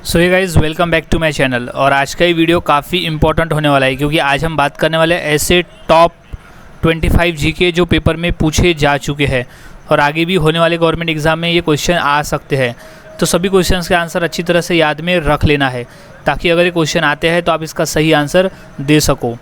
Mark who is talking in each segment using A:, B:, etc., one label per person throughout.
A: सो ये guys welcome back to my channel. और आज का ये वीडियो काफ़ी इंपॉर्टेंट होने वाला है क्योंकि आज हम बात करने वाले ऐसे टॉप 25 जीके जो पेपर में पूछे जा चुके हैं और आगे भी होने वाले गवर्नमेंट एग्ज़ाम में ये क्वेश्चन आ सकते हैं। तो सभी क्वेश्चंस के आंसर अच्छी तरह से याद में रख लेना है ताकि अगर ये क्वेश्चन आते हैं तो आप इसका सही आंसर दे सको।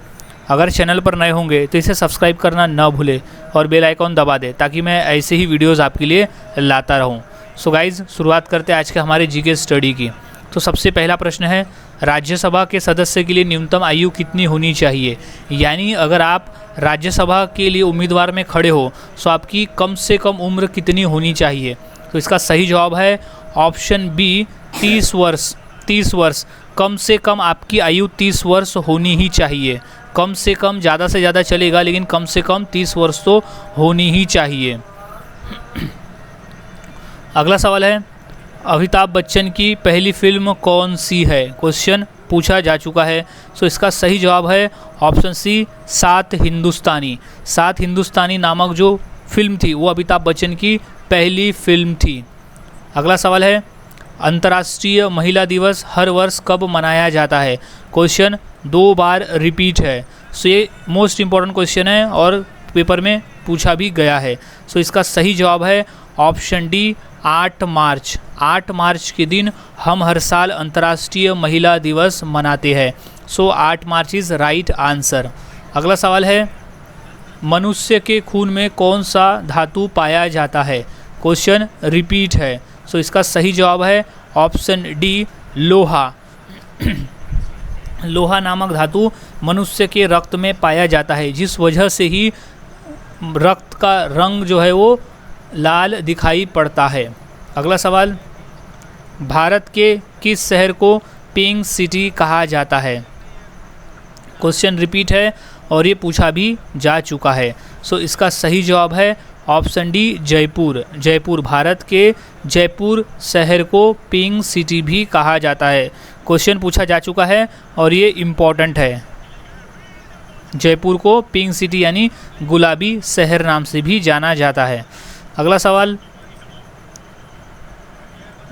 A: अगर चैनल पर नए होंगे तो इसे सब्सक्राइब करना न भूलें और बेल आइकॉन दबा दें ताकि मैं ऐसे ही वीडियोज़ आपके लिए लाता रहूँ। सो गाइज़ शुरुआत करते हैं आज के हमारे जीके स्टडी की। तो सबसे पहला प्रश्न है, राज्यसभा के सदस्य के लिए न्यूनतम आयु कितनी होनी चाहिए? यानी अगर आप राज्यसभा के लिए उम्मीदवार में खड़े हो तो आपकी कम से कम उम्र कितनी होनी चाहिए? तो इसका सही जवाब है ऑप्शन बी 30 वर्ष। 30 वर्ष कम से कम आपकी आयु 30 वर्ष होनी ही चाहिए। कम से कम ज़्यादा से ज़्यादा चलेगा लेकिन कम से कम 30 वर्ष तो होनी ही चाहिए। अगला सवाल है, अमिताभ बच्चन की पहली फिल्म कौन सी है? क्वेश्चन पूछा जा चुका है। सो इसका सही जवाब है ऑप्शन सी 7 हिंदुस्तानी। 7 हिंदुस्तानी नामक जो फिल्म थी वो अमिताभ बच्चन की पहली फिल्म थी। अगला सवाल है, अंतर्राष्ट्रीय महिला दिवस हर वर्ष कब मनाया जाता है? क्वेश्चन 2 बार रिपीट है। सो ये मोस्ट इम्पॉर्टेंट क्वेश्चन है और पेपर में पूछा भी गया है। सो इसका सही जवाब है ऑप्शन डी 8 मार्च। 8 मार्च के दिन हम हर साल अंतर्राष्ट्रीय महिला दिवस मनाते हैं। सो 8 मार्च इज़ राइट आंसर। अगला सवाल है, मनुष्य के खून में कौन सा धातु पाया जाता है? क्वेश्चन रिपीट है। सो इसका सही जवाब है ऑप्शन डी लोहा। लोहा नामक धातु मनुष्य के रक्त में पाया जाता है जिस वजह से ही रक्त का रंग जो है वो लाल दिखाई पड़ता है। अगला सवाल, भारत के किस शहर को पिंक सिटी कहा जाता है? क्वेश्चन रिपीट है और ये पूछा भी जा चुका है। सो इसका सही जवाब है ऑप्शन डी जयपुर। जयपुर, भारत के जयपुर शहर को पिंक सिटी भी कहा जाता है। क्वेश्चन पूछा जा चुका है और ये इम्पॉर्टेंट है। जयपुर को पिंक सिटी यानी गुलाबी शहर नाम से भी जाना जाता है। अगला सवाल,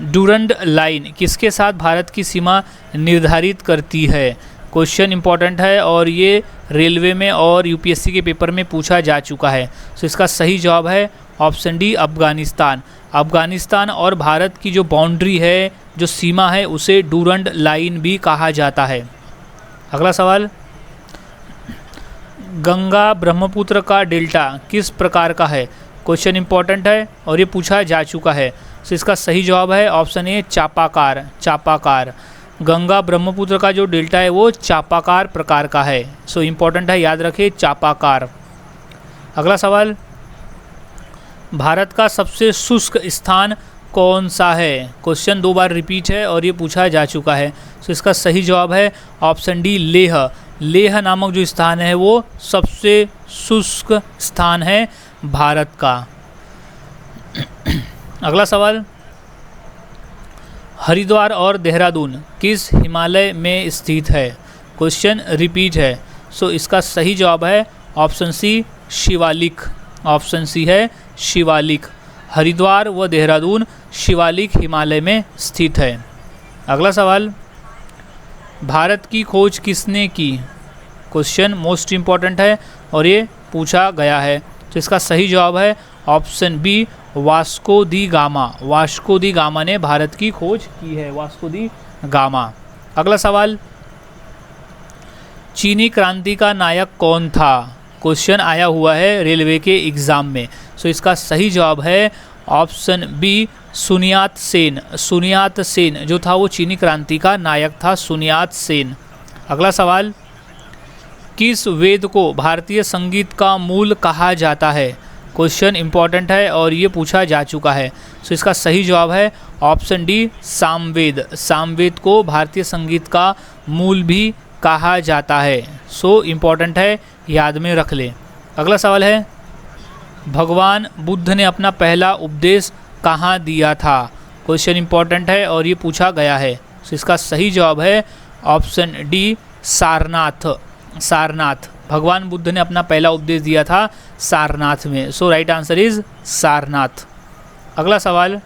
A: डूरंड लाइन किसके साथ भारत की सीमा निर्धारित करती है? क्वेश्चन इंपॉर्टेंट है और ये रेलवे में और यूपीएससी के पेपर में पूछा जा चुका है। सो इसका सही जवाब है ऑप्शन डी अफगानिस्तान। अफगानिस्तान और भारत की जो बाउंड्री है, जो सीमा है, उसे डूरंड लाइन भी कहा जाता है। अगला सवाल, गंगा ब्रह्मपुत्र का डेल्टा किस प्रकार का है? क्वेश्चन इंपॉर्टेंट है और ये पूछा जा चुका है। सो इसका सही जवाब है ऑप्शन ए चापाकार। चापाकार, गंगा ब्रह्मपुत्र का जो डेल्टा है वो चापाकार प्रकार का है। सो इम्पॉर्टेंट है, याद रखें चापाकार। अगला सवाल, भारत का सबसे शुष्क स्थान कौन सा है? क्वेश्चन 2 बार रिपीट है और ये पूछा जा चुका है। सो इसका सही जवाब है ऑप्शन डी लेह। लेह नामक जो स्थान है वो सबसे शुष्क स्थान है भारत का। अगला सवाल, हरिद्वार और देहरादून किस हिमालय में स्थित है? क्वेश्चन रिपीट है। सो इसका सही जवाब है option C Shivalik. Option C है शिवालिक। हरिद्वार व देहरादून शिवालिक हिमालय में स्थित है। अगला सवाल, भारत की खोज किसने की? क्वेश्चन मोस्ट इम्पॉर्टेंट है और ये पूछा गया है। तो इसका सही जवाब है ऑप्शन बी वास्को दी गामा। वास्को दी गामा ने भारत की खोज की है। वास्को दी गामा। अगला सवाल, चीनी क्रांति का नायक कौन था? क्वेश्चन आया हुआ है रेलवे के एग्ज़ाम में। सो इसका सही जवाब है ऑप्शन बी सुनियात सेन। सुनियात सेन जो था वो चीनी क्रांति का नायक था, सुनियात सेन। अगला सवाल, किस वेद को भारतीय संगीत का मूल कहा जाता है? क्वेश्चन इंपॉर्टेंट है और ये पूछा जा चुका है। सो इसका सही जवाब है ऑप्शन डी सामवेद। सामवेद को भारतीय संगीत का मूल भी कहा जाता है। सो इम्पॉर्टेंट है, याद में रख ले। अगला सवाल है, भगवान बुद्ध ने अपना पहला उपदेश कहाँ दिया था? क्वेश्चन इंपॉर्टेंट है और ये पूछा गया है। सो इसका सही जवाब है ऑप्शन डी सारनाथ। सारनाथ, भगवान बुद्ध ने अपना पहला उपदेश दिया था सारनाथ में। सो राइट आंसर इज सारनाथ। अगला सवाल,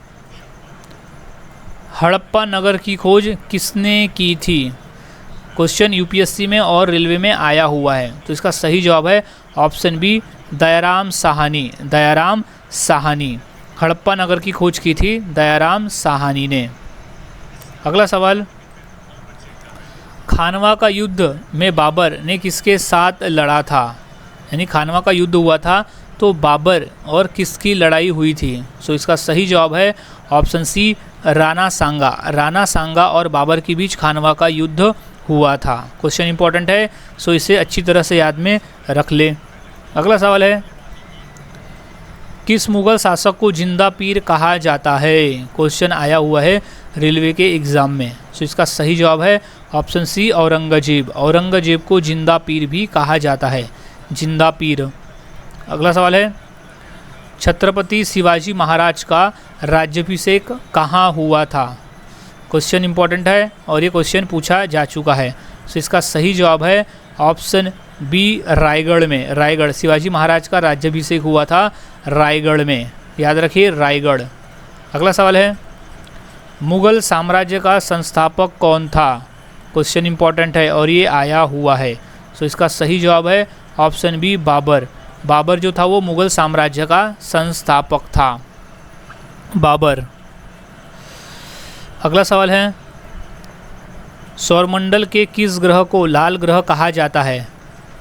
A: हड़प्पा नगर की खोज किसने की थी? क्वेश्चन यूपीएससी में और रेलवे में आया हुआ है। तो इसका सही जवाब है ऑप्शन बी, दयाराम साहनी। दयाराम साहनी, हड़प्पा नगर की खोज की थी दयाराम साहनी ने। अगला सवाल, खानवा का युद्ध में बाबर ने किसके साथ लड़ा था? यानी खानवा का युद्ध हुआ था तो बाबर और किसकी लड़ाई हुई थी? सो इसका सही जवाब है ऑप्शन सी, राणा सांगा। राणा सांगा और बाबर के बीच खानवा का युद्ध हुआ था। क्वेश्चन इंपॉर्टेंट है, सो इसे अच्छी तरह से याद में रख ले। अगला सवाल है, किस मुगल शासक को जिंदा पीर कहा जाता है? क्वेश्चन आया हुआ है रेलवे के एग्ज़ाम में। सो इसका सही जवाब है ऑप्शन सी, औरंगजेब। औरंगजेब को जिंदा पीर भी कहा जाता है, जिंदा पीर। अगला सवाल है, छत्रपति शिवाजी महाराज का राज्याभिषेक कहाँ हुआ था? क्वेश्चन इंपॉर्टेंट है और ये क्वेश्चन पूछा जा चुका है। सो इसका सही जवाब है ऑप्शन बी, रायगढ़ में। रायगढ़, शिवाजी महाराज का राज्याभिषेक हुआ था रायगढ़ में, याद रखिए रायगढ़। अगला सवाल है, मुगल साम्राज्य का संस्थापक कौन था? क्वेश्चन इंपॉर्टेंट है और ये आया हुआ है। सो इसका सही जवाब है ऑप्शन बी, बाबर। बाबर जो था वो मुगल साम्राज्य का संस्थापक था, बाबर। अगला सवाल है, सौरमंडल के किस ग्रह को लाल ग्रह कहा जाता है?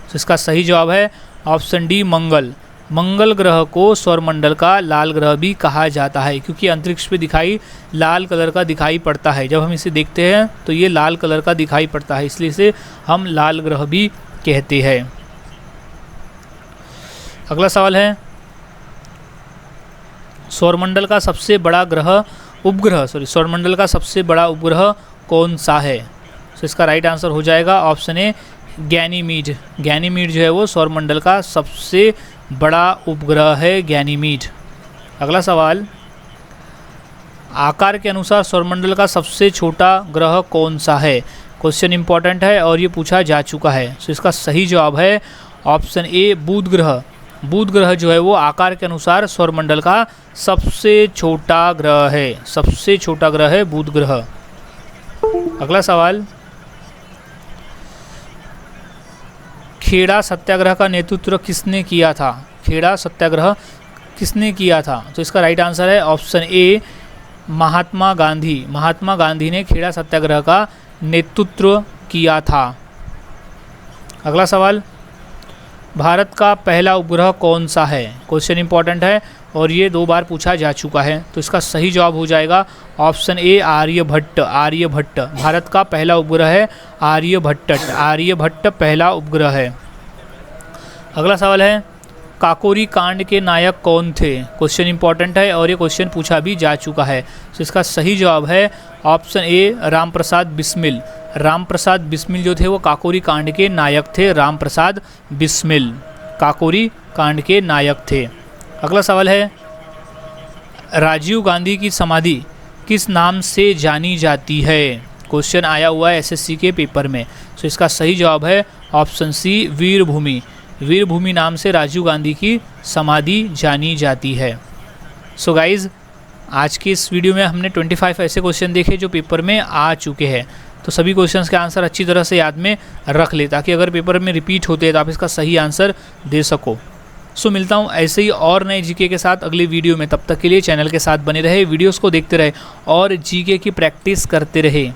A: तो इसका सही जवाब है ऑप्शन डी, मंगल। मंगल ग्रह को सौरमंडल का लाल ग्रह भी कहा जाता है क्योंकि अंतरिक्ष पे दिखाई लाल कलर का दिखाई पड़ता है। जब हम इसे देखते हैं तो ये लाल कलर का दिखाई पड़ता है, इसलिए इसे हम लाल ग्रह भी कहते हैं। अगला सवाल है, सौरमंडल का सबसे बड़ा सौरमंडल का सबसे बड़ा उपग्रह कौन सा है? तो इसका राइट आंसर हो जाएगा ऑप्शन ए, गैनीमीड। गैनीमीड जो है वो सौरमंडल का सबसे बड़ा उपग्रह है, गैनीमीड। अगला सवाल, आकार के अनुसार सौरमंडल का सबसे छोटा ग्रह कौन सा है? क्वेश्चन इंपॉर्टेंट है और ये पूछा जा चुका है। तो इसका सही जवाब है ऑप्शन ए, बुध ग्रह। बुध ग्रह जो है वो आकार के अनुसार सौरमंडल का सबसे छोटा ग्रह है, सबसे छोटा ग्रह है बुध ग्रह। अगला सवाल, खेड़ा सत्याग्रह का नेतृत्व किसने किया था? खेड़ा सत्याग्रह किसने किया था? तो इसका राइट आंसर है ऑप्शन ए, महात्मा गांधी। महात्मा गांधी ने खेड़ा सत्याग्रह का नेतृत्व किया था। अगला सवाल, भारत का पहला उपग्रह कौन सा है? क्वेश्चन इंपॉर्टेंट है और ये 2 बार पूछा जा चुका है। तो इसका सही जवाब हो जाएगा ऑप्शन ए, आर्यभट्ट। आर्यभट्ट, भारत का पहला उपग्रह है आर्यभट्ट। आर्यभट्ट पहला उपग्रह है। अगला सवाल है, काकोरी कांड के नायक कौन थे? क्वेश्चन इंपॉर्टेंट है और ये क्वेश्चन पूछा भी जा चुका है। तो इसका सही जवाब है ऑप्शन ए, रामप्रसाद बिस्मिल। रामप्रसाद बिस्मिल जो थे वो काकोरी कांड के नायक थे। रामप्रसाद बिस्मिल काकोरी कांड के नायक थे। अगला सवाल है, राजीव गांधी की समाधि किस नाम से जानी जाती है? क्वेश्चन आया हुआ है एसएससी के पेपर में। तो इसका सही जवाब है ऑप्शन सी, वीरभूमि। वीरभूमि नाम से राजीव गांधी की समाधि जानी जाती है। सो गाइज़, आज की इस वीडियो में हमने 25 ऐसे क्वेश्चन देखे जो पेपर में आ चुके हैं। तो सभी क्वेश्चंस के आंसर अच्छी तरह से याद में रख ले ताकि अगर पेपर में रिपीट होते हैं तो आप इसका सही आंसर दे सको। सो मिलता हूँ ऐसे ही और नए जीके के साथ अगली वीडियो में। तब तक के लिए चैनल के साथ बने रहे, वीडियोस को देखते रहे और जीके की प्रैक्टिस करते रहे।